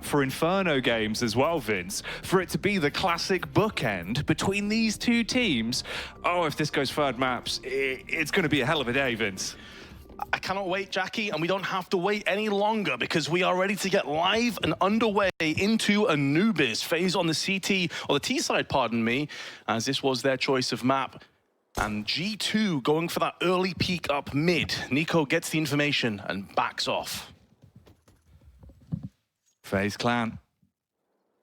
for Inferno games as well, Vince, for it to be the classic bookend between these two teams. Oh, if this goes third maps, it's going to be a hell of a day, Vince. I cannot wait, Jackie, and we don't have to wait any longer because we are ready to get live and underway into Anubis. FaZe on the CT, or the T side, pardon me, as this was their choice of map. And G2 going for that early peek up mid. Nico gets the information and backs off. FaZe clan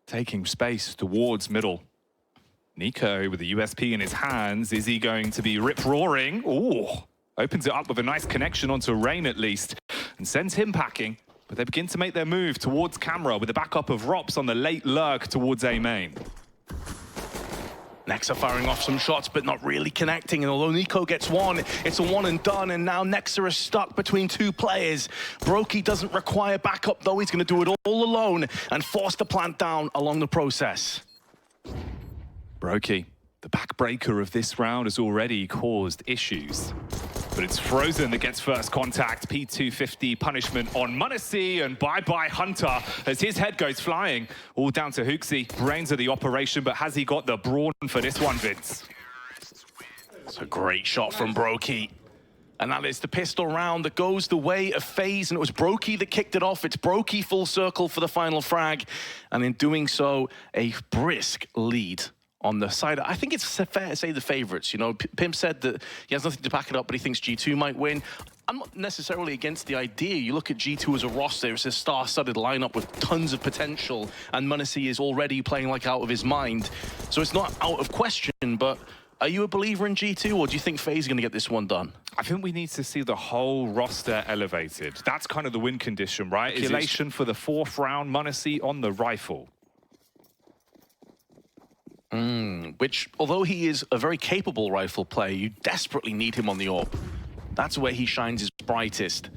taking space towards middle. Nico with the USP in his hands. Is he going to be rip-roaring? Ooh. Opens it up with a nice connection onto Rain at least, and sends him packing. But they begin to make their move towards camera with the backup of Rops on the late lurk towards A main. Nexa firing off some shots, but not really connecting. And although Nico gets one, it's a one and done. And now Nexa is stuck between two players. Brokey doesn't require backup, though. He's going to do it all alone and force the plant down along the process. Brokey, the backbreaker of this round, has already caused issues. But it's Frozen that gets first contact. P250 punishment on m0NESY, and bye-bye Hunter as his head goes flying. All down to Hooksy. Brains of the operation, but has he got the brawn for this one, Vince? It's a great shot from Brokey. And that is the pistol round that goes the way of FaZe, and it was Brokey that kicked it off. It's Brokey full circle for the final frag, and in doing so, a brisk lead on the side. I think it's fair to say the favorites. You know, Pimp said that he has nothing to back it up, but he thinks G2 might win. I'm not necessarily against the idea. You look at G2 as a roster, it's a star-studded lineup with tons of potential, and m0NESY is already playing like out of his mind. So it's not out of question, but are you a believer in G2, or do you think FaZe is going to get this one done? I think we need to see the whole roster elevated. That's kind of the win condition, right? Elation for the fourth round, m0NESY on the rifle. Which, although he is a very capable rifle player, you desperately need him on the AWP. That's where he shines his brightest.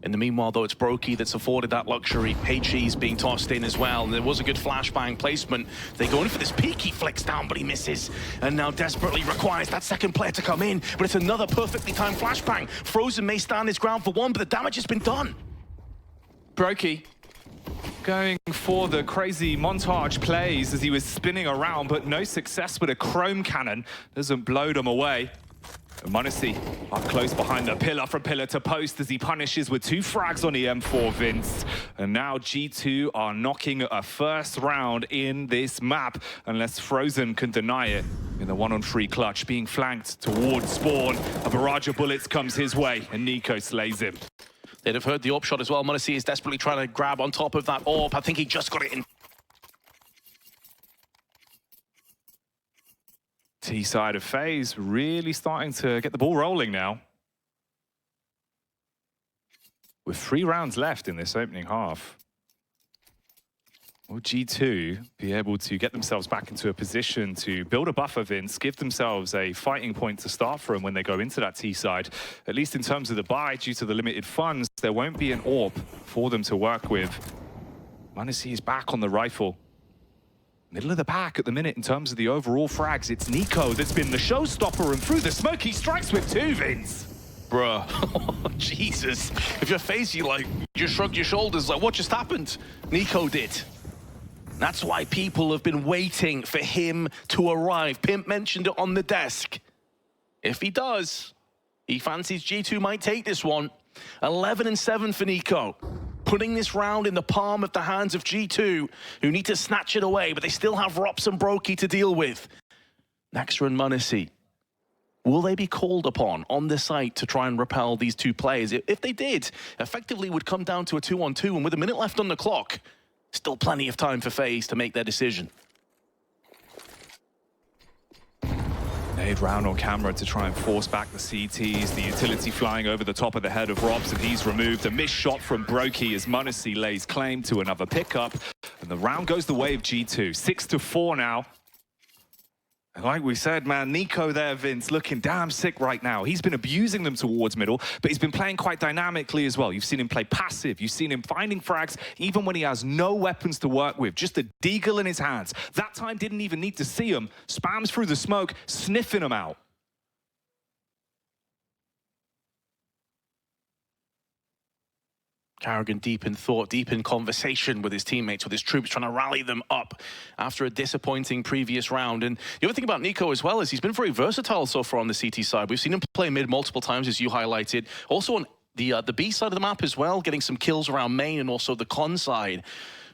In the meanwhile, though, it's Brokey that's afforded that luxury. HE's being tossed in as well. There was a good flashbang placement. They go in for this peek, he flicks down, but he misses. And now desperately requires that second player to come in. But it's another perfectly timed flashbang. Frozen may stand his ground for one, but the damage has been done. Brokey going for the crazy montage plays as he was spinning around, but no success with a chrome cannon. Doesn't blow them away. m0NESY up close behind the pillar, from pillar to post, as he punishes with 2 frags on the M4, Vince. And now G2 are knocking a first round in this map, unless Frozen can deny it. In the 1-on-3 clutch, being flanked towards spawn. A barrage of bullets comes his way, and Nico slays him. They'd have heard the AWP shot as well. m0NESY is desperately trying to grab on top of that AWP. I think he just got it in. T side of FaZe really starting to get the ball rolling now. With 3 rounds left in this opening half. Will G2 be able to get themselves back into a position to build a buffer, Vince, give themselves a fighting point to start from when they go into that T side? At least in terms of the buy, due to the limited funds, there won't be an AWP for them to work with. m0NESY is back on the rifle. Middle of the pack at the minute in terms of the overall frags. It's Nico that's been the showstopper, and through the smoke he strikes with 2, Vince. Bruh, oh, Jesus. If you're FaZe, you just shrug your shoulders like, what just happened? Nico did. That's why people have been waiting for him to arrive. Pimp mentioned it on the desk. If he does, he fancies G2 might take this one. 11-7 for Nico. Putting this round in the palm of the hands of G2, who need to snatch it away, but they still have Rops and Brokey to deal with. Nexa and m0NESY. Will they be called upon on the site to try and repel these 2 players? If they did, effectively would come down to a 2-on-2, and with a minute left on the clock, still plenty of time for FaZe to make their decision. Nade round on camera to try and force back the CTs. The utility flying over the top of the head of Robs, and he's removed. A missed shot from Brokey as m0NESY lays claim to another pickup. And the round goes the way of G2. 6-4 now. And like we said, man, Nico there, Vince, looking damn sick right now. He's been abusing them towards middle, but he's been playing quite dynamically as well. You've seen him play passive. You've seen him finding frags, even when he has no weapons to work with. Just a deagle in his hands. That time didn't even need to see him. Spams through the smoke, sniffing him out. Carrigan deep in thought, deep in conversation with his teammates, with his troops, trying to rally them up after a disappointing previous round. And the other thing about Nico as well is he's been very versatile so far on the CT side. We've seen him play mid multiple times, as you highlighted. Also on the B side of the map as well, getting some kills around main and also the con side.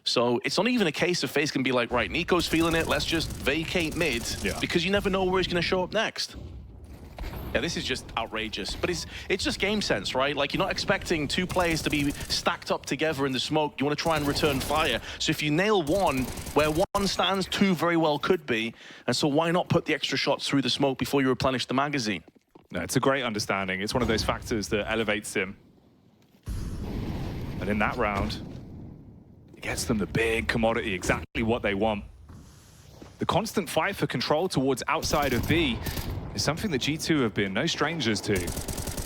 So it's not even a case of FaZe can be like, right, Nico's feeling it, let's just vacate mid, because you never know where he's going to show up next. Yeah, this is just outrageous, but it's just game sense, right? Like, you're not expecting two players to be stacked up together in the smoke. You want to try and return fire. So if you nail one, where one stands, two very well could be. And so why not put the extra shots through the smoke before you replenish the magazine? No, it's a great understanding. It's one of those factors that elevates him. And in that round, it gets them the big commodity, exactly what they want. The constant fight for control towards outside of B is something that G2 have been no strangers to.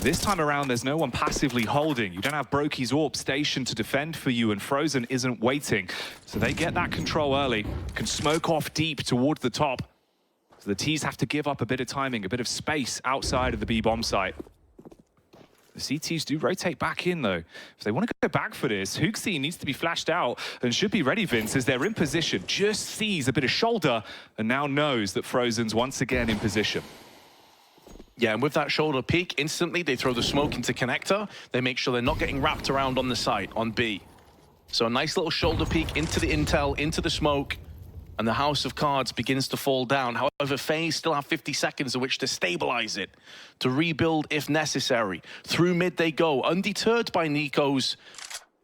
This time around, there's no one passively holding. You don't have Brokey's AWP stationed to defend for you, and Frozen isn't waiting. So they get that control early, can smoke off deep towards the top. So the T's have to give up a bit of timing, a bit of space outside of the B bomb site. The CTs do rotate back in, though. If they want to go back for this, Hooksy needs to be flashed out and should be ready, Vince, as they're in position. Just sees a bit of shoulder and now knows that Frozen's once again in position. Yeah, and with that shoulder peek, instantly they throw the smoke into connector. They make sure they're not getting wrapped around on the site, on B. So a nice little shoulder peek into the intel, into the smoke, and the house of cards begins to fall down. However, FaZe still have 50 seconds in which to stabilize it, to rebuild if necessary. Through mid they go, undeterred by Nico's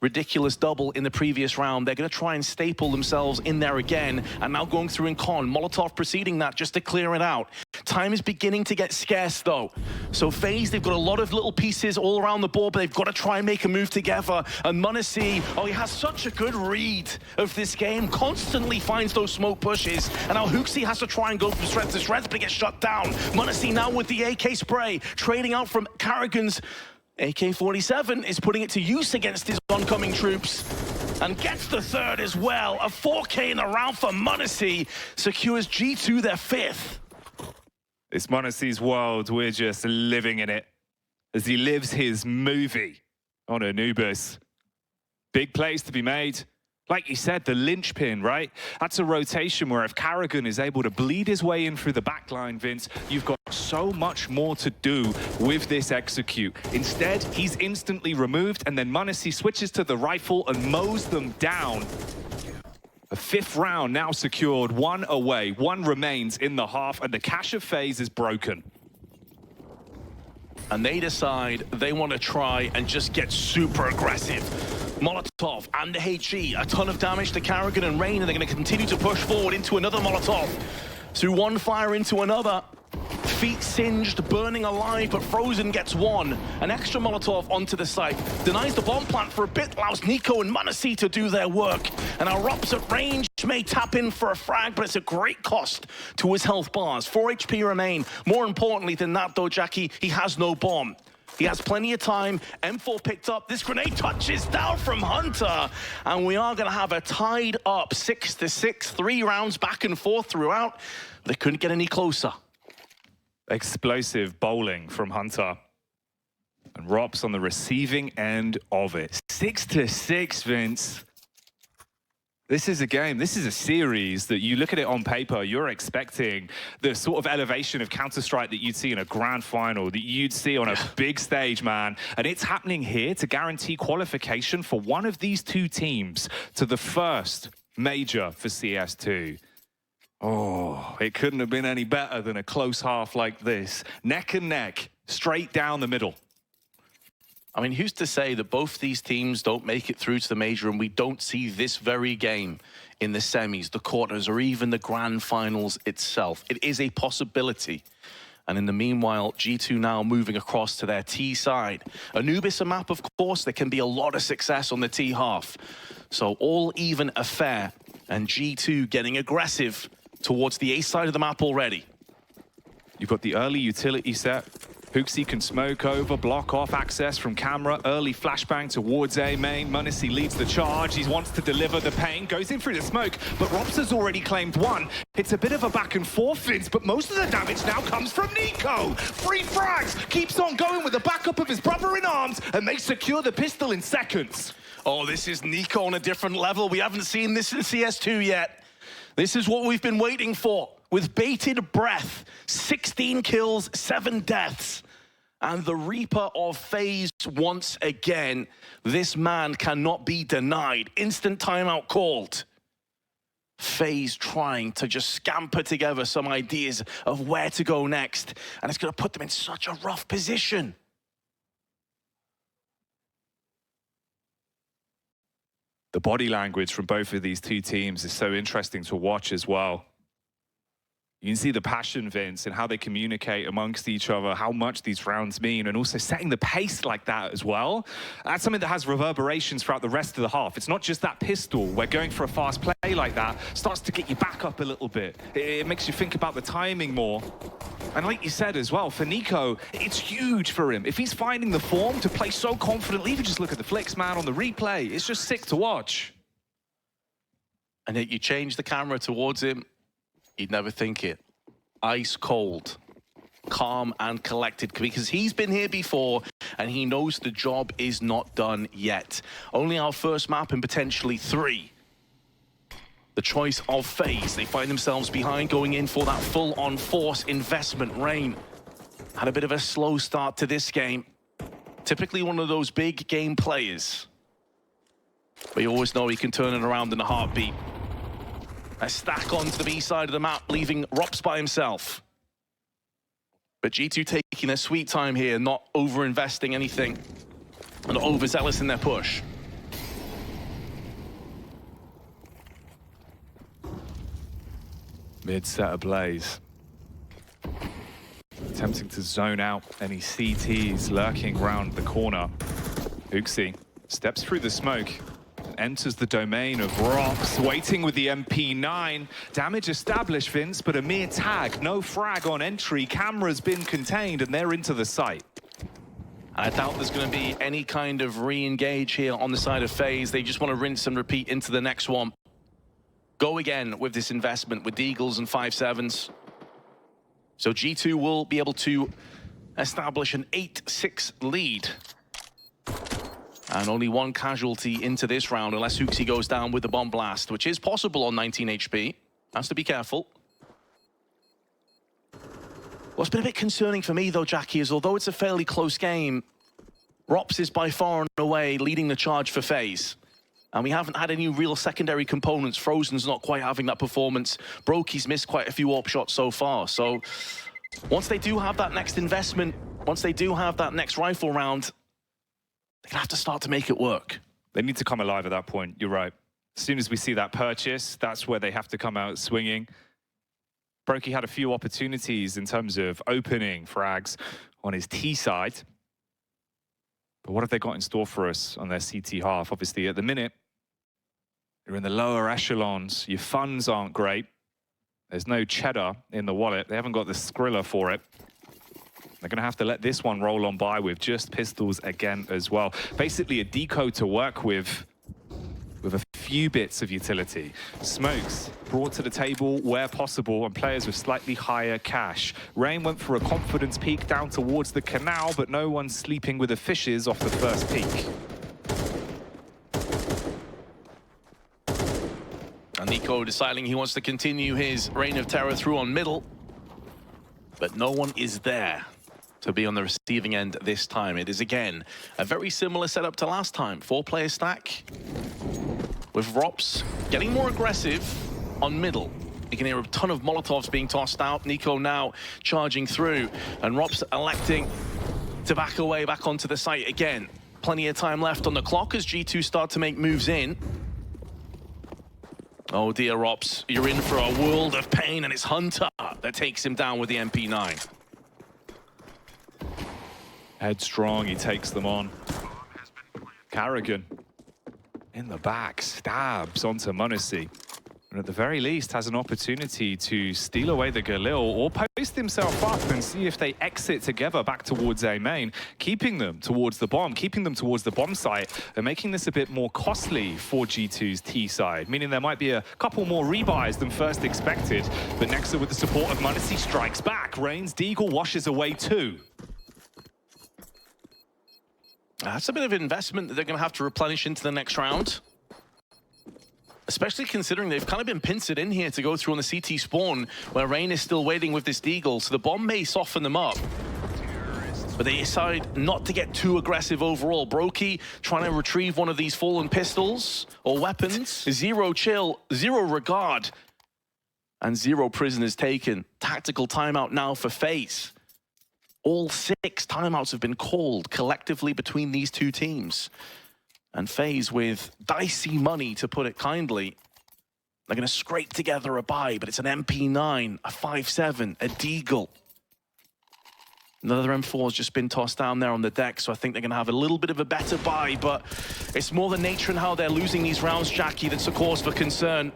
ridiculous double in the previous round. They're going to try and staple themselves in there again, and now going through in con. Molotov preceding that just to clear it out. Time is beginning to get scarce, though. So FaZe, they've got a lot of little pieces all around the board, but they've got to try and make a move together. And m0NESY, oh, he has such a good read of this game, constantly finds those smoke pushes, and now Hooksy has to try and go from shreds to shreds, but he gets shut down. m0NESY now with the AK spray, trading out from Carrigan's AK-47, is putting it to use against his oncoming troops, and gets the third as well. A 4K in a round for m0NESY, secures G2 their fifth. It's m0NESY's world, we're just living in it as he lives his movie on Anubis. Big plays to be made. Like you said, the linchpin, right? That's a rotation where if Carrigan is able to bleed his way in through the backline, Vince, you've got so much more to do with this execute. Instead, he's instantly removed, and then m0NESY switches to the rifle and mows them down. A fifth round now secured, one away, one remains in the half, and the cache of FaZe is broken. And they decide they want to try and just get super aggressive. Molotov and the HE, a ton of damage to Carrigan and Rain, and they're going to continue to push forward into another Molotov. Through one fire into another. Feet singed, burning alive, but Frozen gets one. An extra Molotov onto the site. Denies the bomb plant for a bit, allows Nico and m0NESY to do their work. And our Rops at range may tap in for a frag, but it's a great cost to his health bars. 4 HP remain. More importantly than that, though, Jackie, he has no bomb. He has plenty of time. M4 picked up. This grenade touches down from Hunter. And we are going to have a tied up 6-6. 3 rounds back and forth throughout. They couldn't get any closer. Explosive bowling from Hunter. And Rops on the receiving end of it. 6-6, Vince. This is a game, this is a series that you look at it on paper, you're expecting the sort of elevation of Counter-Strike that you'd see in a grand final, that you'd see on a big stage, man. And it's happening here to guarantee qualification for one of these two teams to the first major for CS2. Oh, it couldn't have been any better than a close half like this. Neck and neck, straight down the middle. I mean, who's to say that both these teams don't make it through to the major and we don't see this very game in the semis, the quarters, or even the grand finals itself? It is a possibility. And in the meanwhile, G2 now moving across to their T side. Anubis a map, of course, there can be a lot of success on the T half. So all even affair, and G2 getting aggressive towards the A side of the map already. You've got the early utility set. Hooksy can smoke over, block off access from camera. Early flashbang towards A main. m0NESY leads the charge. He wants to deliver the pain. Goes in through the smoke, but Rops has already claimed one. It's a bit of a back and forth, Vince, but most of the damage now comes from Nico. 3 frags. Keeps on going with the backup of his brother in arms, and they secure the pistol in seconds. Oh, this is Nico on a different level. We haven't seen this in CS2 yet. This is what we've been waiting for. With bated breath, 16 kills, 7 deaths. And the Reaper of FaZe once again. This man cannot be denied. Instant timeout called. FaZe trying to just scamper together some ideas of where to go next. And it's going to put them in such a rough position. The body language from both of these two teams is so interesting to watch as well. You can see the passion, Vince, and how they communicate amongst each other, how much these rounds mean, and also setting the pace like that as well. That's something that has reverberations throughout the rest of the half. It's not just that pistol where going for a fast play like that starts to get you back up a little bit. It makes you think about the timing more. And like you said as well, for Nico, it's huge for him. If he's finding the form to play so confidently, if you just look at the flicks, man, on the replay, it's just sick to watch. And yet you change the camera towards him, you'd never think it. Ice cold, calm and collected, because he's been here before and he knows the job is not done yet. Only our first map and potentially 3. The choice of FaZe. They find themselves behind, going in for that full-on force investment. Rain had a bit of a slow start to this game. Typically one of those big game players, but you always know he can turn it around in a heartbeat. A stack onto the B side of the map, leaving Rops by himself. But G2 taking their sweet time here, not over-investing anything, and overzealous in their push. Mid set ablaze. Attempting to zone out any CTs lurking round the corner. Uxie steps through the smoke. Enters the domain of Rops, waiting with the MP9. Damage established, Vince, but a mere tag. No frag on entry. Camera's been contained, and they're into the site. I doubt there's going to be any kind of re-engage here on the side of FaZe. They just want to rinse and repeat into the next one. Go again with this investment with Deagles and 5-7s. So G2 will be able to establish an 8-6 lead. And only 1 casualty into this round, unless Uxie goes down with the bomb blast, which is possible on 19 HP. Has to be careful. What's been a bit concerning for me, though, Jackie, is although it's a fairly close game, Rops is by far and away leading the charge for FaZe. And we haven't had any real secondary components. Frozen's not quite having that performance. Brokey's missed quite a few AWP shots so far. So once they do have that next investment, once they do have that next rifle round, they're going to have to start to make it work. They need to come alive at that point, you're right. As soon as we see that purchase, that's where they have to come out swinging. Brokey had a few opportunities in terms of opening frags on his T side. But what have they got in store for us on their CT half? Obviously, at the minute, you're in the lower echelons. Your funds aren't great. There's no cheddar in the wallet. They haven't got the Skrilla for it. They're going to have to let this one roll on by with just pistols again as well. Basically a deco to work with a few bits of utility. Smokes brought to the table where possible and players with slightly higher cash. Rain went for a confidence peek down towards the canal, but no one's sleeping with the fishes off the first peak. And Nico deciding he wants to continue his reign of terror through on middle. But no one is there to be on the receiving end this time. It is, again, a very similar setup to last time. 4-player stack, with Rops getting more aggressive on middle. You can hear a ton of Molotovs being tossed out. Nico now charging through, and Rops electing to back away, back onto the site again. Plenty of time left on the clock as G2 start to make moves in. Oh dear, Rops, you're in for a world of pain, and it's Hunter that takes him down with the MP9. Headstrong, he takes them on. Carrigan in the back, stabs onto m0NESY. And at the very least has an opportunity to steal away the Galil or post himself up and see if they exit together back towards A main, keeping them towards the bomb, keeping them towards the bomb site, and making this a bit more costly for G2's T side, meaning there might be a couple more rebuys than first expected. But Nexa, with the support of m0NESY, strikes back. Rain's Deagle washes away 2. That's a bit of investment that they're going to have to replenish into the next round. Especially considering they've kind of been pincered in here to go through on the CT spawn, where Rain is still waiting with this Deagle, so the bomb may soften them up. But they decide not to get too aggressive overall. Brokey trying to retrieve one of these fallen pistols or weapons. Zero chill, zero regard, and 0 prisoners taken. Tactical timeout now for FaZe. All 6 timeouts have been called collectively between these two teams. And FaZe, with dicey money, to put it kindly, they're going to scrape together a buy, but it's an MP9, a 5.7, a Deagle. Another M4 has just been tossed down there on the deck, so I think they're going to have a little bit of a better buy, but it's more the nature and how they're losing these rounds, Jackie, that's a cause for concern.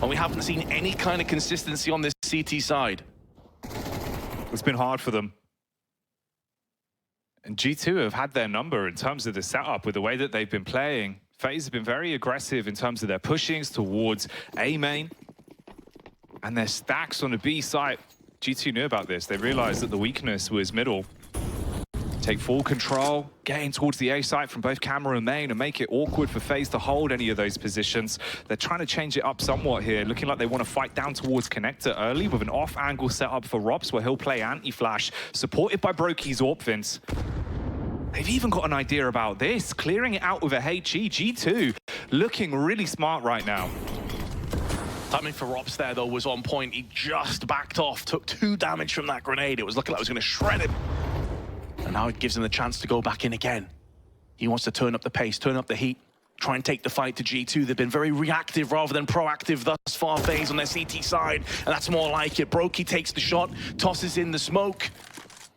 And we haven't seen any kind of consistency on this CT side. It's been hard for them. And G2 have had their number in terms of the setup with the way that they've been playing. FaZe have been very aggressive in terms of their pushings towards A main and their stacks on the B site. G2 knew about this. They realized that the weakness was middle. Take full control, getting towards the A site from both camera and main and make it awkward for FaZe to hold any of those positions. They're trying to change it up somewhat here, looking like they want to fight down towards connector early with an off-angle setup for Robs where he'll play anti-flash, supported by Brokey's AWP Vince. They've even got an idea about this, clearing it out with a HE. G2 looking really smart right now. Timing for Robs there, though, was on point. He just backed off, took 2 damage from that grenade. It was looking like it was going to shred him. And now it gives him the chance to go back in again. He wants to turn up the pace, turn up the heat, try and take the fight to G2. They've been very reactive rather than proactive thus far, FaZe on their CT side, and that's more like it. Brokey takes the shot, tosses in the smoke,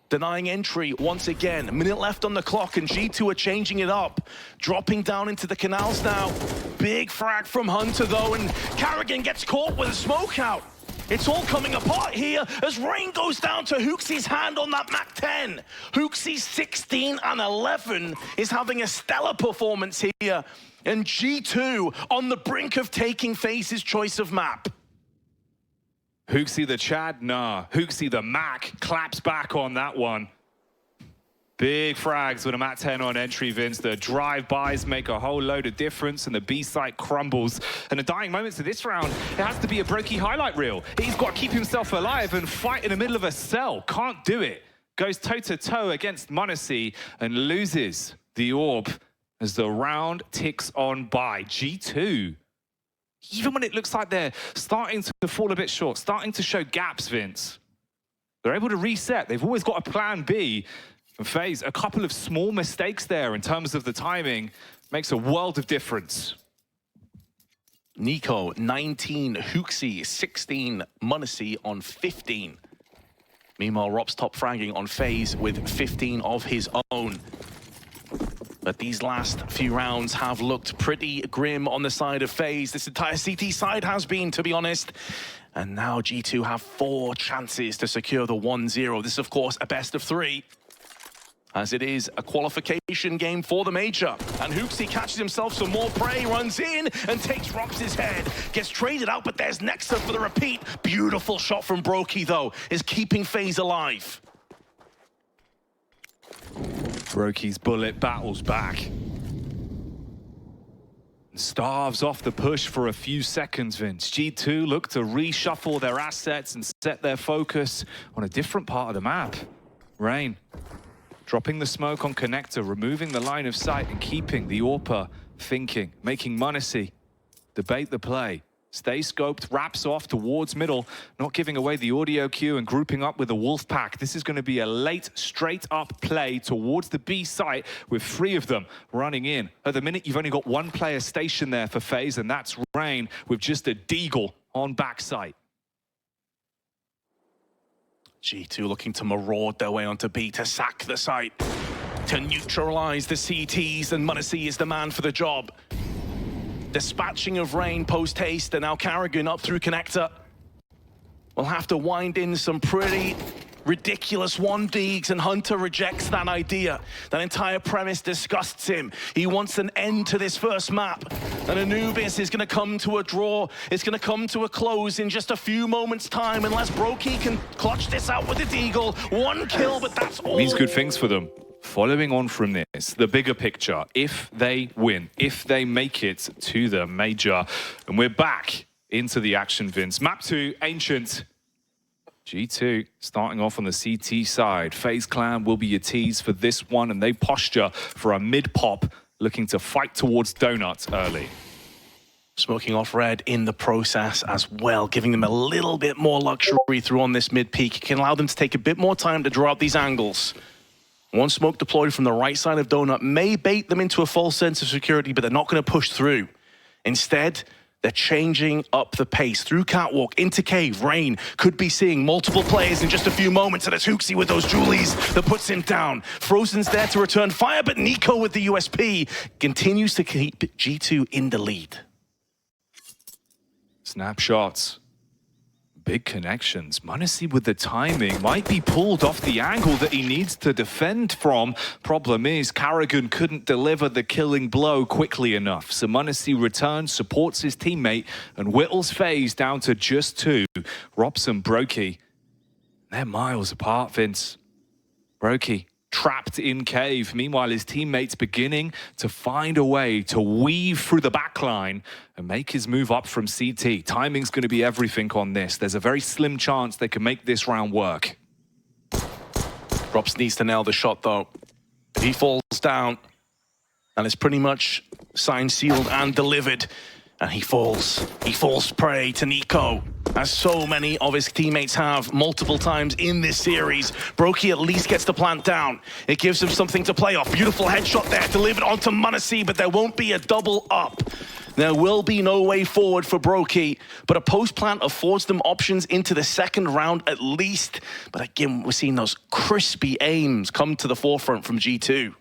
denying entry once again. A minute left on the clock, and G2 are changing it up, dropping down into the canals now. Big frag from Hunter, though, and Carrigan gets caught with a smoke out. It's all coming apart here as Rain goes down to Hooksy's hand on that MAC-10. Hooksy 16 and 11 is having a stellar performance here. And G2 on the brink of taking FaZe's choice of map. Hooksy the Chad? Nah. Hooksy the Mac claps back on that one. Big frags with a MAC-10 on entry, Vince. The drive-bys make a whole load of difference, and the B site crumbles. And the dying moments of this round, it has to be a Brokey highlight reel. He's got to keep himself alive and fight in the middle of a cell. Can't do it. Goes toe-to-toe against m0NESY and loses the orb as the round ticks on by. G2. Even when it looks like they're starting to fall a bit short, starting to show gaps, Vince, they're able to reset. They've always got a plan B. And FaZe, a couple of small mistakes there in terms of the timing makes a world of difference. Nico, 19, Hooksy, 16, m0NESY on 15. Meanwhile, Rob's top fragging on FaZe with 15 of his own. But these last few rounds have looked pretty grim on the side of FaZe. This entire CT side has been, to be honest. And now G2 have 4 chances to secure the 1-0. This is, of course, a best of 3. As it is a qualification game for the major. And Hooksy catches himself some more prey, runs in and takes Robs' head. Gets traded out, but there's Nexa for the repeat. Beautiful shot from Brokey, though, is keeping FaZe alive. Brokey's bullet battles back. Starves off the push for a few seconds, Vince. G2 look to reshuffle their assets and set their focus on a different part of the map. Rain. Dropping the smoke on connector, removing the line of sight and keeping the AWPer thinking, making m0NESY debate the play. Stay scoped, wraps off towards middle, not giving away the audio cue and grouping up with the wolf pack. This is going to be a late, straight-up play towards the B site with 3 of them running in. At the minute, you've only got 1 player stationed there for FaZe, and that's Rain with just a Deagle on backside. G2 looking to maraud their way onto B to sack the site, to neutralize the CTs, and m0NESY is the man for the job. Dispatching of Rain post-haste, and now Carrigan up through connector. We'll have to wind in some pretty ridiculous 1-digs, and Hunter rejects that idea. That entire premise disgusts him. He wants an end to this first map. And Anubis is going to come to a draw. It's going to come to a close in just a few moments' time, unless Brokey can clutch this out with the Deagle. 1 kill, but that's all. Means good things for them. Following on from this, the bigger picture, if they win, if they make it to the major, and we're back into the action, Vince. Map 2, Ancient. G2 starting off on the CT side. FaZe Clan will be your tease for this one, and they posture for a mid-pop, looking to fight towards Donuts early. Smoking off red in the process as well, giving them a little bit more luxury through on this mid-peak. It can allow them to take a bit more time to draw out these angles. One smoke deployed from the right side of Donut may bait them into a false sense of security, but they're not going to push through. Instead, they're changing up the pace through catwalk into cave. Rain could be seeing multiple players in just a few moments, and it's Hooksy with those Julies that puts him down. Frozen's there to return fire, but Nico with the USP continues to keep G2 in the lead. Snapshots. Big connections. m0NESY with the timing might be pulled off the angle that he needs to defend from. Problem is, karrigan couldn't deliver the killing blow quickly enough. So m0NESY returns, supports his teammate, and whittles FaZe down to just 2. ropz and Brokey, they're miles apart, Vince. Brokey trapped in cave. Meanwhile, his teammates beginning to find a way to weave through the backline and make his move up from CT. Timing's going to be everything on this. There's a very slim chance they can make this round work. ropz needs to nail the shot, though. If he falls down, and it's pretty much signed, sealed, and delivered, and he falls prey to Nico, as so many of his teammates have multiple times in this series. Brokey at least gets the plant down. It gives him something to play off. Beautiful headshot there, delivered onto m0NESY, but there won't be a double up. There will be no way forward for Brokey, but a post plant affords them options into the second round at least. But again, we're seeing those crispy aims come to the forefront from G2.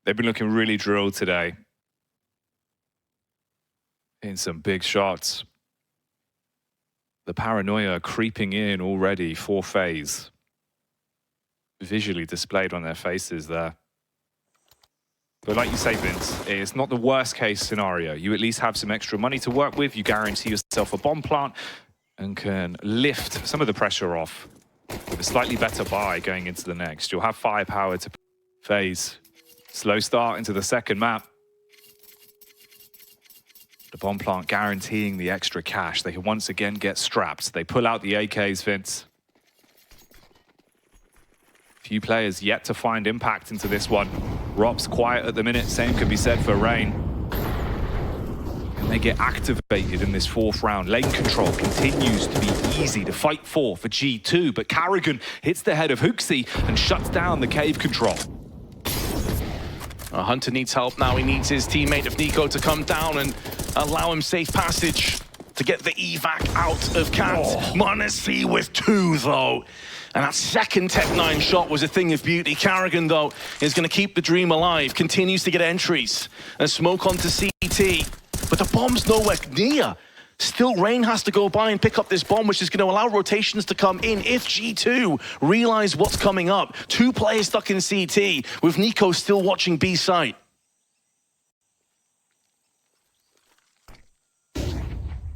They've been looking really drilled today. In some big shots. The paranoia creeping in already for FaZe. Visually displayed on their faces there. But like you say, Vince, it's not the worst case scenario. You at least have some extra money to work with. You guarantee yourself a bomb plant and can lift some of the pressure off with a slightly better buy going into the next. You'll have firepower to FaZe. Slow start into the second map. The bomb plant guaranteeing the extra cash. They can once again get strapped. They pull out the AKs, Vince. Few players yet to find impact into this one. ropz quiet at the minute. Same could be said for Rain. And they get activated in this 4th round. Lane control continues to be easy to fight for G2, but karrigan hits the head of Hooksy and shuts down the cave control. Hunter needs help now. He needs his teammate of Nico to come down and allow him safe passage to get the evac out of Cat. m0NESY with 2, though. And that second Tech-9 shot was a thing of beauty. karrigan, though, is going to keep the dream alive. Continues to get entries. And smoke onto CT. But the bomb's nowhere near. Still, Rain has to go by and pick up this bomb, which is going to allow rotations to come in if G2 realize what's coming up. 2 players stuck in CT, with Nico still watching B site.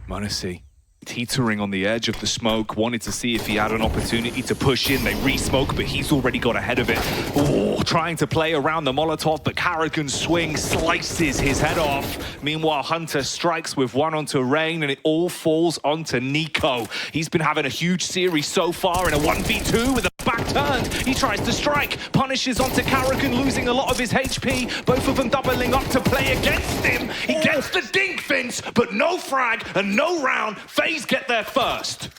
m0NESY teetering on the edge of the smoke, wanted to see if he had an opportunity to push in. They re-smoke, but he's already got ahead of it. Oh, trying to play around the Molotov, but karrigan's swing slices his head off. Meanwhile, Hunter strikes with 1 onto Rain, and it all falls onto Nico. He's been having a huge series so far in a 1v2 with a back turned. He tries to strike, punishes onto karrigan, losing a lot of his HP. Both of them doubling up to play against him. He gets the dink, Vince, but no frag and no round. FaZe get there first.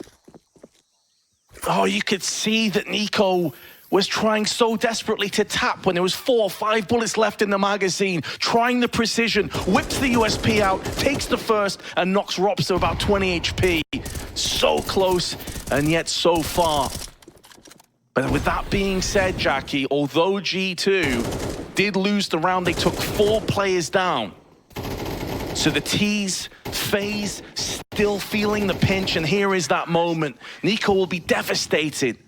Oh, you could see that Nico was trying so desperately to tap when there was 4 or 5 bullets left in the magazine, trying the precision, whips the USP out, takes the first, and knocks ropz to about 20 HP. So close, and yet so far. But with that being said, Jackie, although G2 did lose the round, they took 4 players down. So the T's, FaZe, still feeling the pinch, and here is that moment. Nico will be devastated,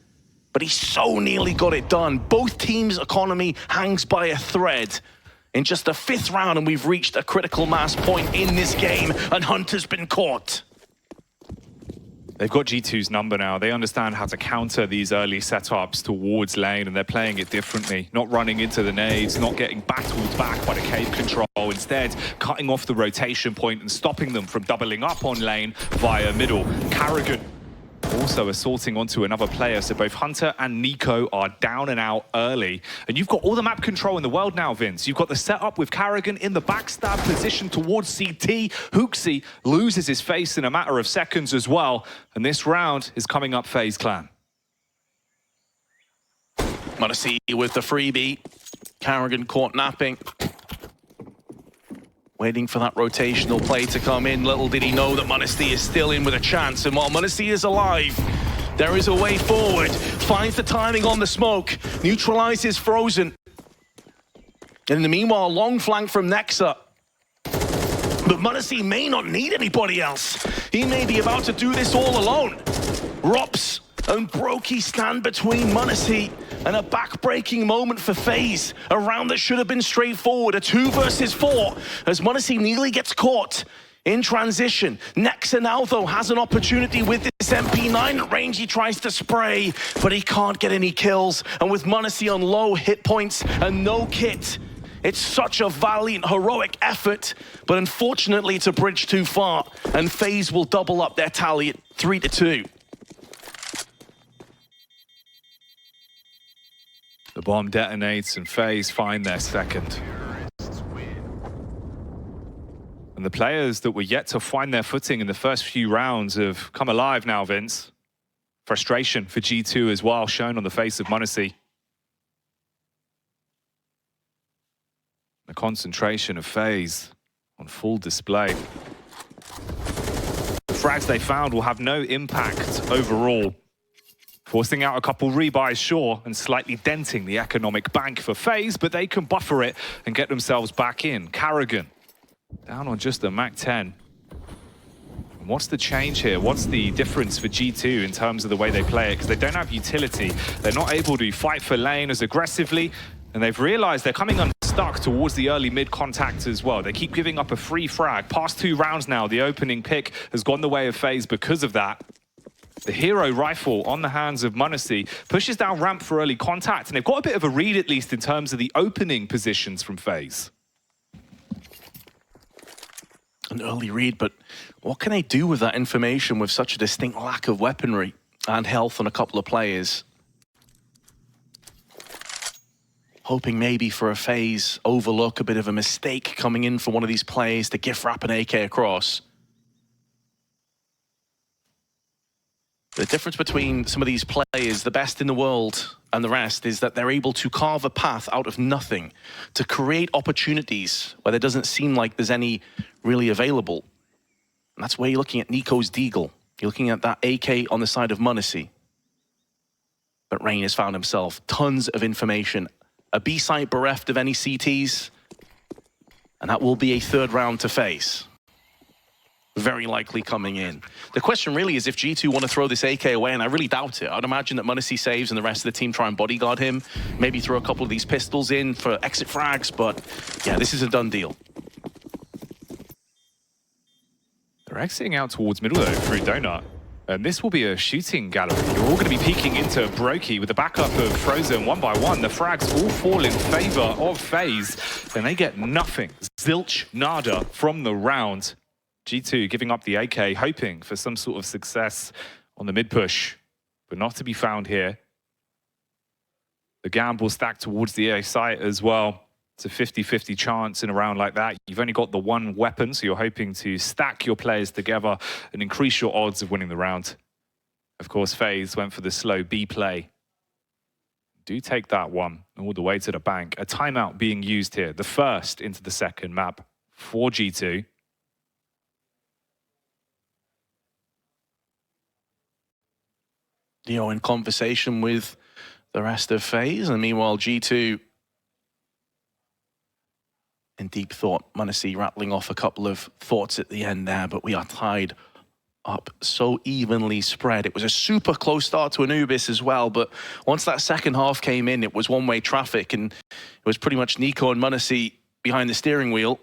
but he so nearly got it done. Both teams' economy hangs by a thread. In just the 5th round, and we've reached a critical mass point in this game, and Hunter's been caught. They've got G2's number now. They understand how to counter these early setups towards lane, and they're playing it differently. Not running into the nades, not getting battled back by the cave control. Instead, cutting off the rotation point and stopping them from doubling up on lane via middle. Carrigan also assaulting onto another player, so both Hunter and Nico are down and out early. And you've got all the map control in the world now, Vince. You've got the setup with Carrigan in the backstab position towards CT. Hooksy loses his face in a matter of seconds as well. And this round is coming up FaZe Clan. m0NESY with the freebie. Carrigan caught napping. Waiting for that rotational play to come in. Little did he know that m0NESY is still in with a chance. And while m0NESY is alive, there is a way forward. Finds the timing on the smoke. Neutralizes Frozen. And in the meanwhile, long flank from Nexa. But m0NESY may not need anybody else. He may be about to do this all alone. Rops and Brokey stand between m0NESY and a back-breaking moment for FaZe. A round that should have been straightforward. A 2 versus 4 as m0NESY nearly gets caught in transition. Nexa now, though, has an opportunity with this MP9 at range. He tries to spray, but he can't get any kills. And with m0NESY on low hit points and no kit, it's such a valiant, heroic effort. But unfortunately, it's a bridge too far. And FaZe will double up their tally at 3-2. The bomb detonates and FaZe find their second. And the players that were yet to find their footing in the first few rounds have come alive now, Vince. Frustration for G2 as well, shown on the face of m0NESY. The concentration of FaZe on full display. The frags they found will have no impact overall. Forcing out a couple rebuys, sure, and slightly denting the economic bank for FaZe, but they can buffer it and get themselves back in. Carrigan, down on just the Mac 10. And what's the change here? What's the difference for G2 in terms of the way they play it? Because they don't have utility. They're not able to fight for lane as aggressively, and they've realized they're coming unstuck towards the early mid contact as well. They keep giving up a free frag. Past 2 rounds now, the opening pick has gone the way of FaZe because of that. The hero rifle on the hands of m0NESY pushes down ramp for early contact, and they've got a bit of a read, at least, in terms of the opening positions from FaZe. An early read, but what can they do with that information with such a distinct lack of weaponry and health on a couple of players? Hoping maybe for a FaZe overlook, a bit of a mistake coming in for one of these players to gift wrap an AK across. The difference between some of these players, the best in the world and the rest, is that they're able to carve a path out of nothing, to create opportunities where there doesn't seem like there's any really available. And that's where you're looking at Nico's Deagle. You're looking at that AK on the side of m0NESY. But Rain has found himself tons of information. A B site bereft of any CTs, and that will be a 3rd round to FaZe. Very likely coming in. The question really is if G2 want to throw this AK away, and I really doubt it. I'd imagine that m0NESY saves and the rest of the team try and bodyguard him. Maybe throw a couple of these pistols in for exit frags, but yeah, this is a done deal. They're exiting out towards middle though through Donut. And this will be a shooting gallery. You're all going to be peeking into Brokey with the backup of Frozen 1 by 1. The frags all fall in favor of FaZe, and they get nothing. Zilch, nada from the round. G2 giving up the AK, hoping for some sort of success on the mid push, but not to be found here. The gamble stacked towards the A site as well. It's a 50-50 chance in a round like that. You've only got the one weapon, so you're hoping to stack your players together and increase your odds of winning the round. Of course, FaZe went for the slow B play. Do take that one all the way to the bank. A timeout being used here, the first into the second map for G2. Dio in conversation with the rest of FaZe, and meanwhile G2 in deep thought. m0NESY rattling off a couple of thoughts at the end there, but we are tied up so evenly spread. It was a super close start to Anubis as well, but once that second half came in, it was one-way traffic, and it was pretty much Nico and m0NESY behind the steering wheel.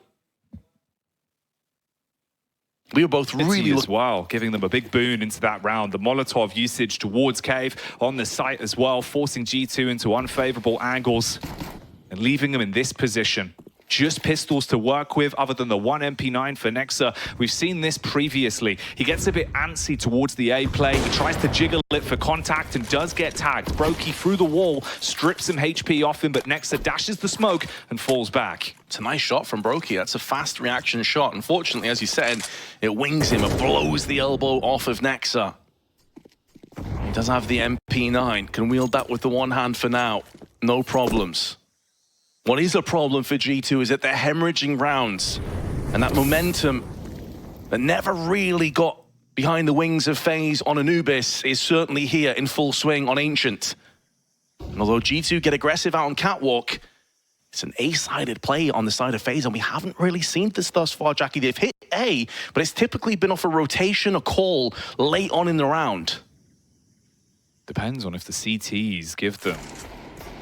We were both really as well, giving them a big boon into that round. The Molotov usage towards Cave on the site as well, forcing G2 into unfavorable angles and leaving them in this position. Just pistols to work with, other than the one MP9 for Nexa. We've seen this previously. He gets a bit antsy towards the A play. He tries to jiggle it for contact and does get tagged. Brokey through the wall, strips some HP off him, but Nexa dashes the smoke and falls back. It's a nice shot from Brokey. That's a fast reaction shot. Unfortunately, as you said, it wings him. It blows the elbow off of Nexa. He does have the MP9. Can wield that with the one hand for now. No problems. What is a problem for G2 is that they're hemorrhaging rounds, and that momentum that never really got behind the wings of FaZe on Anubis is certainly here in full swing on Ancient. And although G2 get aggressive out on Catwalk, it's an A-sided play on the side of FaZe, and we haven't really seen this thus far, Jackie. They've hit A, but it's typically been off a rotation, a call late on in the round. Depends on if the CTs give them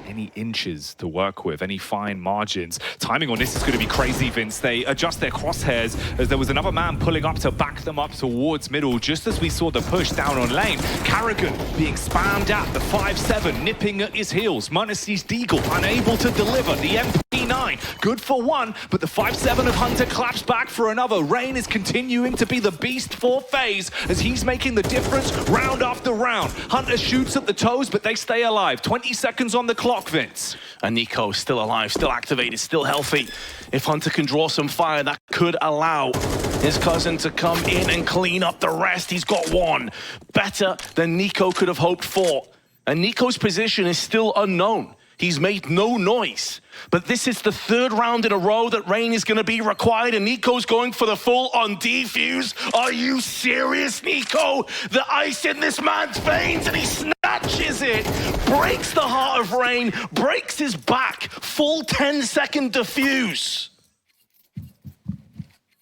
any inches to work with, any fine margins. Timing on this is going to be crazy, Vince. They adjust their crosshairs as there was another man pulling up to back them up towards middle, just as we saw the push down on lane. Karrigan being spammed at, the 5-7 nipping at his heels. Munacy's Deagle unable to deliver. The MP9, good for one, but the 5-7 of Hunter claps back for another. Rain is continuing to be the beast for FaZe as he's making the difference round after round. Hunter shoots at the toes, but they stay alive. 20 seconds on the clock, Vince. And Nico still alive, still activated, still healthy. If Hunter can draw some fire, that could allow his cousin to come in and clean up the rest. He's got one. Better than Nico could have hoped for. And Nico's position is still unknown. He's made no noise. But this is the third round in a row that Rain is going to be required, and Nico's going for the full-on defuse. Are you serious, Nico? The ice in this man's veins, and he snatches it. Breaks the heart of Rain, breaks his back. Full 10-second defuse.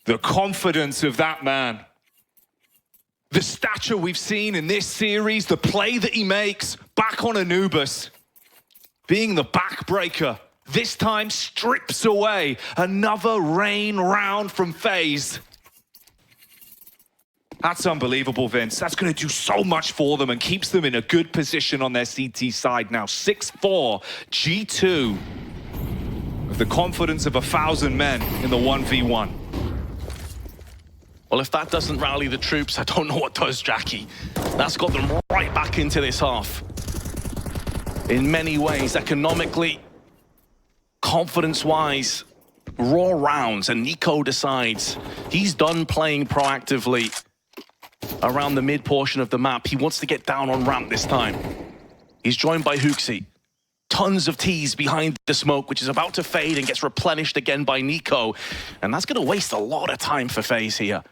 The confidence of that man. The stature we've seen in this series, the play that he makes back on Anubis. Being the backbreaker, this time strips away another Rain round from FaZe. That's unbelievable, Vince. That's going to do so much for them and keeps them in a good position on their CT side now. 6-4, G2, with the confidence of 1,000 men in the 1v1. Well, if that doesn't rally the troops, I don't know what does, Jackie. That's got them right back into this half. In many ways, economically, confidence-wise, raw rounds, and Nico decides he's done playing proactively around the mid portion of the map. He wants to get down on ramp this time. He's joined by Hooksy. Tons of T's behind the smoke, which is about to fade and gets replenished again by Nico. And that's going to waste a lot of time for FaZe here.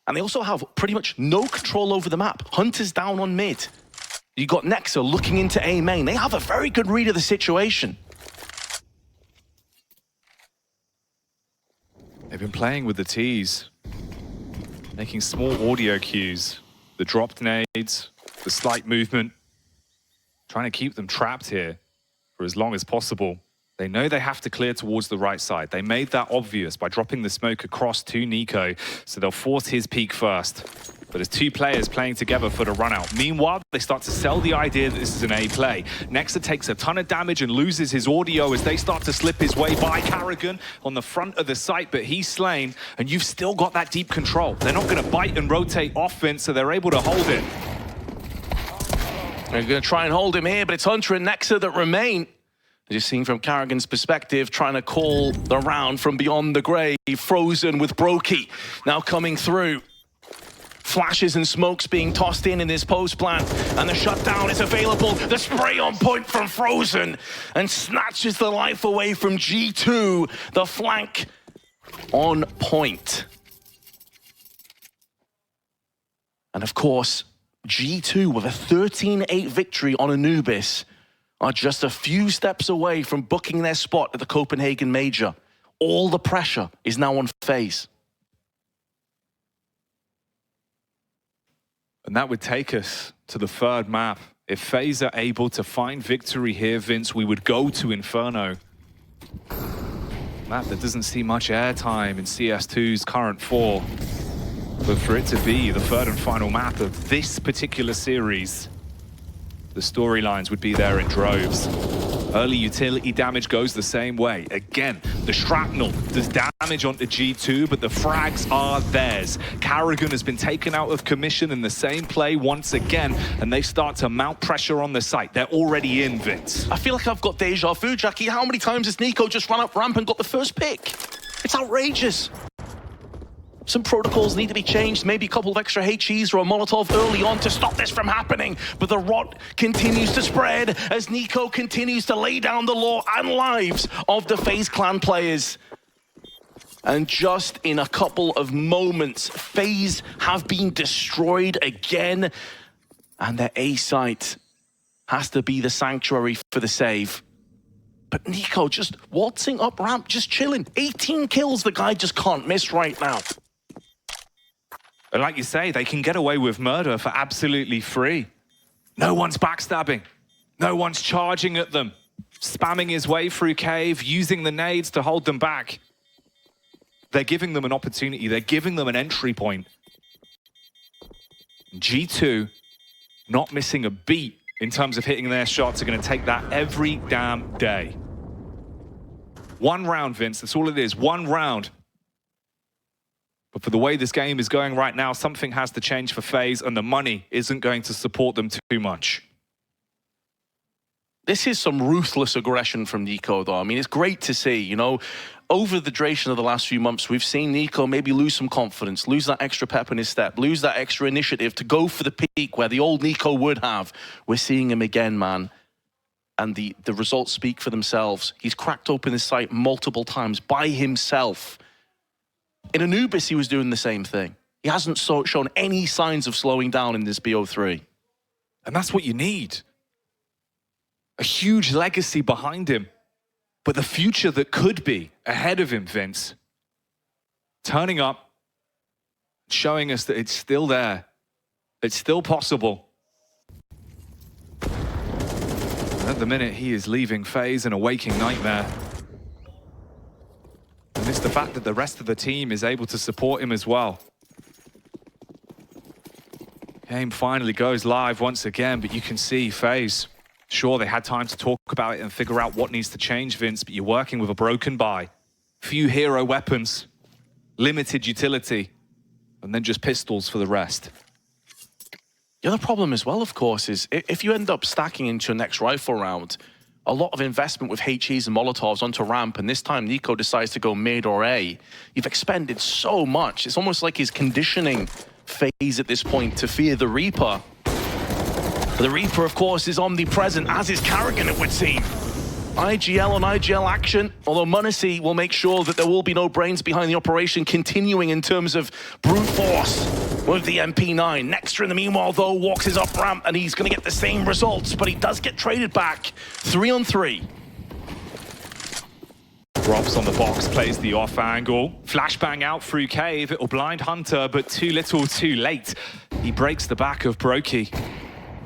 And they also have pretty much no control over the map. Hunter's down on mid. You got Nexa looking into A main. They have a very good read of the situation. They've been playing with the T's, making small audio cues, the dropped nades, the slight movement, trying to keep them trapped here for as long as possible. They know they have to clear towards the right side. They made that obvious by dropping the smoke across to Nico, so they'll force his peak first. But as two players playing together for the run out. Meanwhile, they start to sell the idea that this is an A play. Nexa takes a ton of damage and loses his audio as they start to slip his way by Karrigan on the front of the site, but he's slain, and you've still got that deep control. They're not going to bite and rotate offense, so they're able to hold it. They're going to try and hold him here, but it's Hunter and Nexa that remain. Just seeing from Karrigan's perspective, trying to call the round from beyond the grave. Frozen with Brokey now coming through. Flashes and smokes being tossed in this post plant, and the shutdown is available. The spray on point from Frozen, and snatches the life away from G2. The flank on point. And of course, G2 with a 13-8 victory on Anubis are just a few steps away from booking their spot at the Copenhagen Major. All the pressure is now on FaZe. And that would take us to the third map. If FaZe are able to find victory here, Vince, we would go to Inferno. Map that doesn't see much airtime in CS2's current 4. But for it to be the third and final map of this particular series, the storylines would be there in droves. Early utility damage goes the same way. Again, the shrapnel does damage onto G2, but the frags are theirs. Carrigan has been taken out of commission in the same play once again, and they start to mount pressure on the site. They're already in, Vince. I feel like I've got deja vu, Jackie. How many times has Nico just run up ramp and got the first pick? It's outrageous. Some protocols need to be changed, maybe a couple of extra HEs or a Molotov early on to stop this from happening. But the rot continues to spread as Nico continues to lay down the law and lives of the FaZe clan players. And just in a couple of moments, FaZe have been destroyed again. And their A site has to be the sanctuary for the save. But Nico just waltzing up ramp, just chilling. 18 kills, the guy just can't miss right now. And like you say, they can get away with murder for absolutely free. No one's backstabbing. No one's charging at them. Spamming his way through cave, using the nades to hold them back. They're giving them an opportunity. They're giving them an entry point. G2, not missing a beat in terms of hitting their shots, are going to take that every damn day. One round, Vince. That's all it is. One round. But for the way this game is going right now, something has to change for FaZe, and the money isn't going to support them too much. This is some ruthless aggression from Nico, though. I mean, it's great to see, you know. Over the duration of the last few months, we've seen Nico maybe lose some confidence, lose that extra pep in his step, lose that extra initiative to go for the peak where the old Nico would have. We're seeing him again, man. And the results speak for themselves. He's cracked open his site multiple times by himself. In Anubis, he was doing the same thing. He hasn't shown any signs of slowing down in this BO3. And that's what you need. A huge legacy behind him, but the future that could be ahead of him, Vince. Turning up, showing us that it's still there. It's still possible. And at the minute, he is leaving FaZe in a waking nightmare. And it's the fact that the rest of the team is able to support him as well. Game finally goes live once again, but you can see FaZe. Sure, they had time to talk about it and figure out what needs to change, Vince, but you're working with a broken buy. Few hero weapons, limited utility, and then just pistols for the rest. The other problem as well, of course, is if you end up stacking into your next rifle round, a lot of investment with HEs and Molotovs onto ramp, and this time Nico decides to go mid or A. You've expended so much. It's almost like he's conditioning FaZe at this point to fear the Reaper. But the Reaper, of course, is omnipresent, as is Carrigan, it would seem. IGL on IGL action, although m0NESY will make sure that there will be no brains behind the operation, continuing in terms of brute force with the MP9. Nextra, in the meanwhile, though, walks his up ramp, and he's going to get the same results, but he does get traded back. 3-on-3. Drops on the box, plays the off angle. Flashbang out through cave. It'll blind Hunter, but too little, too late. He breaks the back of Brokey.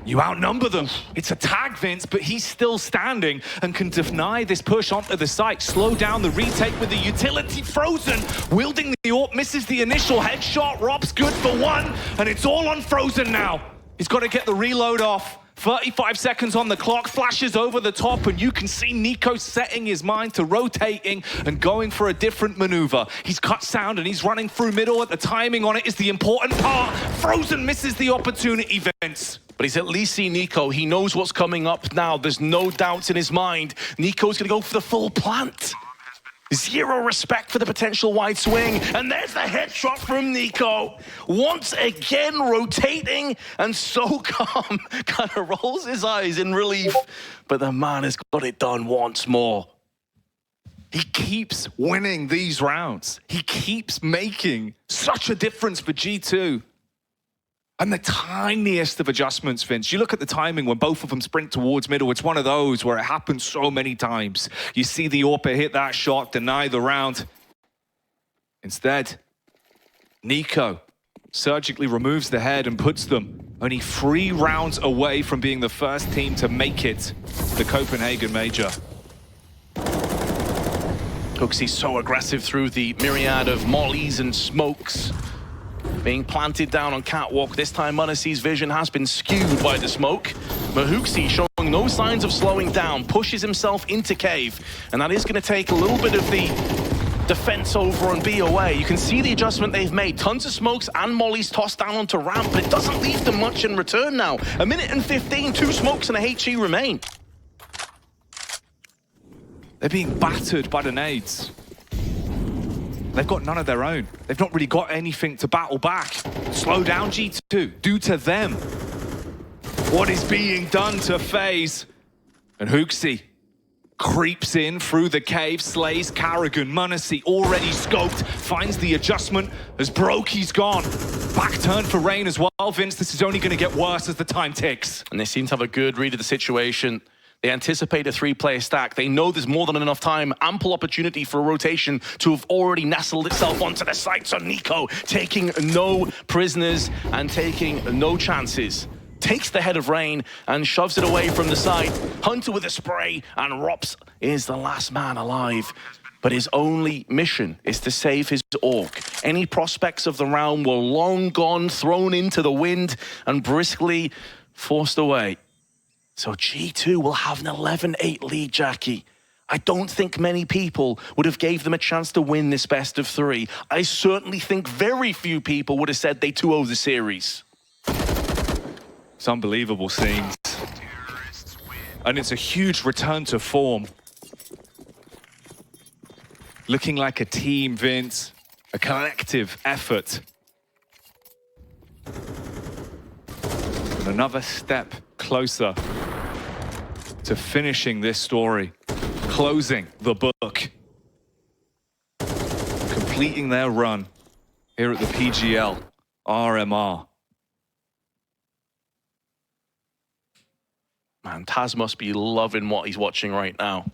You outnumber them. It's a tag, Vince, but he's still standing and can deny this push onto the site. Slow down the retake with the utility frozen. Wielding the AWP, misses the initial headshot. Rob's good for one, and it's all on Frozen now. He's got to get the reload off. 35 seconds on the clock, flashes over the top, and you can see Nico setting his mind to rotating and going for a different maneuver. He's cut sound and he's running through middle. The timing on it is the important part. Frozen misses the opportunity, Vince. But he's at least seen Nico. He knows what's coming up now. There's no doubts in his mind. Nico's going to go for the full plant. Zero respect for the potential wide swing. And there's the headshot from Nico. Once again, rotating and so calm. Kind of rolls his eyes in relief. But the man has got it done once more. He keeps winning these rounds. He keeps making such a difference for G2. And the tiniest of adjustments, Vince. You look at the timing when both of them sprint towards middle. It's one of those where it happens so many times. You see the AWP hit that shot, deny the round. Instead, Nico surgically removes the head and puts them only 3 rounds away from being the first team to make it to the Copenhagen Major. Cooksey's so aggressive through the myriad of mollies and smokes. being planted down on catwalk. This time, m0NESY's vision has been skewed by the smoke. m0NESY showing no signs of slowing down, pushes himself into cave, and that is going to take a little bit of the defense over and be away. You can see the adjustment they've made. Tons of smokes and mollies tossed down onto ramp, but it doesn't leave them much in return now. 1:15, 2 smokes and a HE remain. They're being battered by the nades. They've got none of their own. They've not really got anything to battle back. Slow down, G2. Do to them what is being done to FaZe. And Hooksy creeps in through the cave, slays karrigan. m0NESY already scoped, finds the adjustment as Broky's gone. Back turn for Rain as well, Vince. This is only going to get worse as the time ticks. And they seem to have a good read of the situation. They anticipate a 3-player stack. They know there's more than enough time, ample opportunity for a rotation to have already nestled itself onto the site. So NiKo taking no prisoners and taking no chances. Takes the head of Rain and shoves it away from the site. Hunter with a spray, and ropz is the last man alive. But his only mission is to save his orc. Any prospects of the round were long gone, thrown into the wind, and briskly forced away. So G2 will have an 11-8 lead, Jackie. I don't think many people would have gave them a chance to win this best of 3. I certainly think very few people would have said they 2-0 the series. It's unbelievable scenes. And it's a huge return to form. Looking like a team, Vince. A collective effort. And another step closer to finishing this story. Closing the book. Completing their run here at the PGL RMR. Man, Taz must be loving what he's watching right now.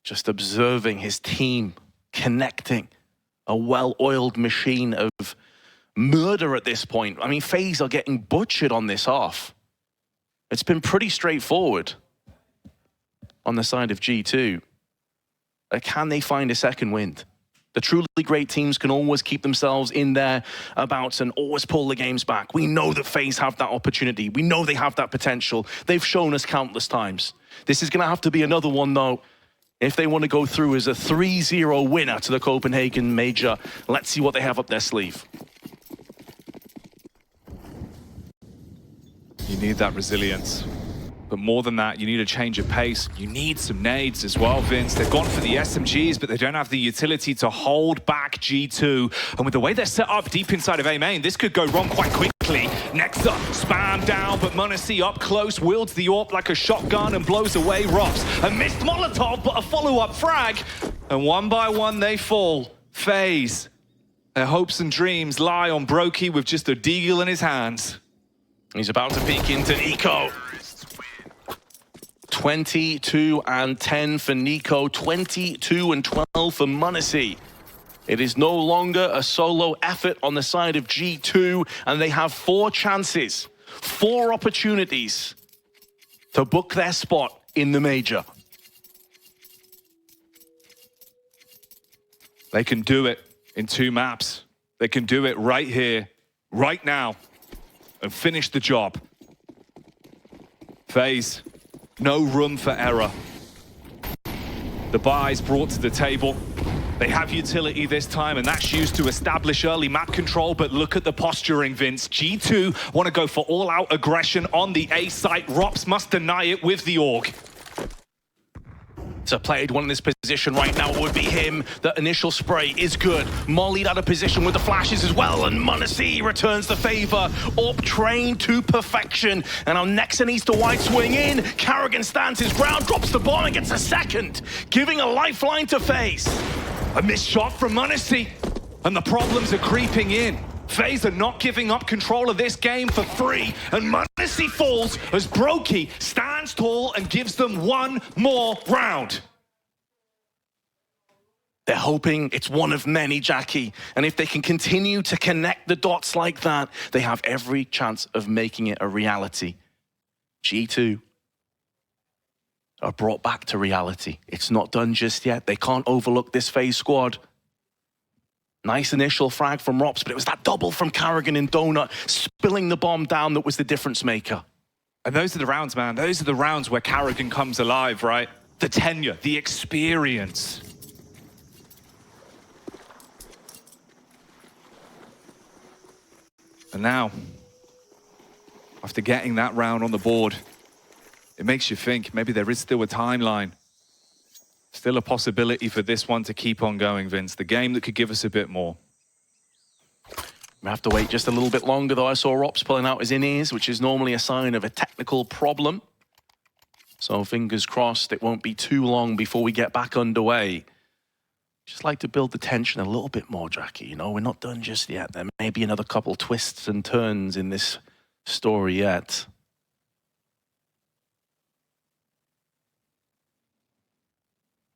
Just observing his team connecting. A well-oiled machine of murder at this point. I mean, FaZe are getting butchered on this off. It's been pretty straightforward on the side of G2. Can they find a second wind? The truly great teams can always keep themselves in their abouts and always pull the games back. We know that FaZe have that opportunity. We know they have that potential. They've shown us countless times. This is going to have to be another one, though, if they want to go through as a 3-0 winner to the Copenhagen Major. Let's see what they have up their sleeve. You need that resilience. But more than that, you need a change of pace. You need some nades as well, Vince. They've gone for the SMGs, but they don't have the utility to hold back G2. And with the way they're set up deep inside of A main, this could go wrong quite quickly. Next up, spam down, but m0NESY up close, wields the AWP like a shotgun and blows away ropz. A missed Molotov, but a follow-up frag. And one by one, they fall. FaZe. Their hopes and dreams lie on Broky with just a deagle in his hands. He's about to peek into NiKo. 22 and 10 for NiKo, 22 and 12 for m0NESY. It is no longer a solo effort on the side of G2, and they have 4 chances, 4 opportunities to book their spot in the major. They can do it in 2 maps. They can do it right here, right now, and finish the job. FaZe. No room for error. The buys brought to the table. They have utility this time, and that's used to establish early map control, but look at the posturing, Vince. G2 want to go for all-out aggression on the A site. ropz must deny it with the AUG. To play one in this position right now, it would be him. The initial spray is good. Mollied out of position with the flashes as well, and m0NESY returns the favor. AWP trained to perfection. And now Nexa needs to wide swing in. karrigan stands his ground, drops the bomb and gets a second, giving a lifeline to FaZe. A missed shot from m0NESY, and the problems are creeping in. FaZe are not giving up control of this game for free, and m0NESY falls as Broky stands tall and gives them one more round. They're hoping it's one of many, Jackie, and if they can continue to connect the dots like that, they have every chance of making it a reality. G2 are brought back to reality. It's not done just yet. They can't overlook this FaZe squad. Nice initial frag from Rops, but it was that double from Carrigan and Donut spilling the bomb down that was the difference maker. And those are the rounds, man. Those are the rounds where Carrigan comes alive, right? The tenure, the experience. And now, after getting that round on the board, it makes you think maybe there is still a timeline. Still a possibility for this one to keep on going, Vince. The game that could give us a bit more. We have to wait just a little bit longer, though. I saw Rops pulling out his in-ears, which is normally a sign of a technical problem. So fingers crossed it won't be too long before we get back underway. Just like to build the tension a little bit more, Jackie. You know, we're not done just yet. There may be another couple twists and turns in this story yet.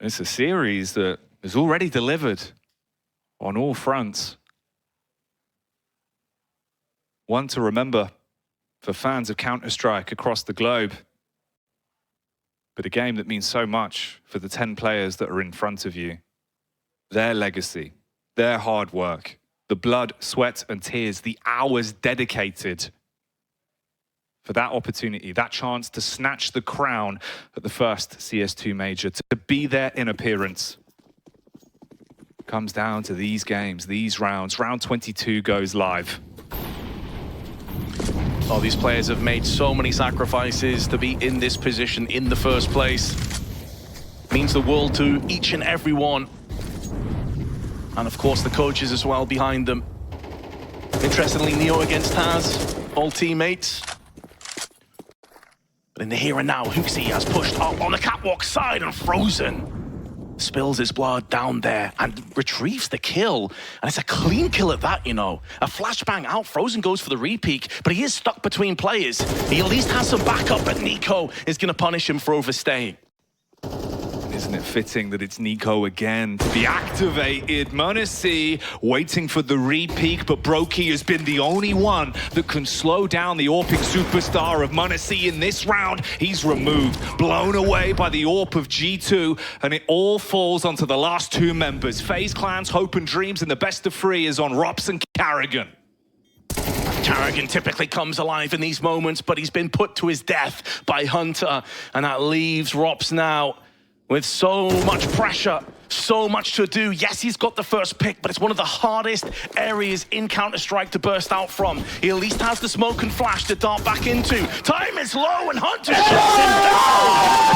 It's a series that is already delivered on all fronts. One to remember for fans of Counter-Strike across the globe. But a game that means so much for the 10 players that are in front of you. Their legacy, their hard work, the blood, sweat and tears, the hours dedicated for that opportunity, that chance to snatch the crown at the first CS2 major, to be there in appearance. Comes down to these games, these rounds. Round 22 goes live. Oh, these players have made so many sacrifices to be in this position in the first place. Means the world to each and every one. And of course the coaches as well behind them. Interestingly, Neo against Taz, all teammates. But in the here and now, Huxi has pushed up on the catwalk side and Frozen spills his blood down there and retrieves the kill. And it's a clean kill at that, you know. A flashbang out, Frozen goes for the repeak, but he is stuck between players. He at least has some backup, but Nico is going to punish him for overstaying. Isn't it fitting that it's Nico again to be activated? m0NESY waiting for the repeak, but Brokey has been the only one that can slow down the AWPing superstar of m0NESY in this round. He's removed, blown away by the AWP of G2, and it all falls onto the last two members. FaZe Clan's hope and dreams in the best of three is on Rops and Carrigan. Carrigan typically comes alive in these moments, but he's been put to his death by Hunter, and that leaves Rops now with so much pressure, so much to do. Yes, he's got the first pick, but it's one of the hardest areas in Counter-Strike to burst out from. He at least has the smoke and flash to dart back into. Time is low, and Hunter shuts him down!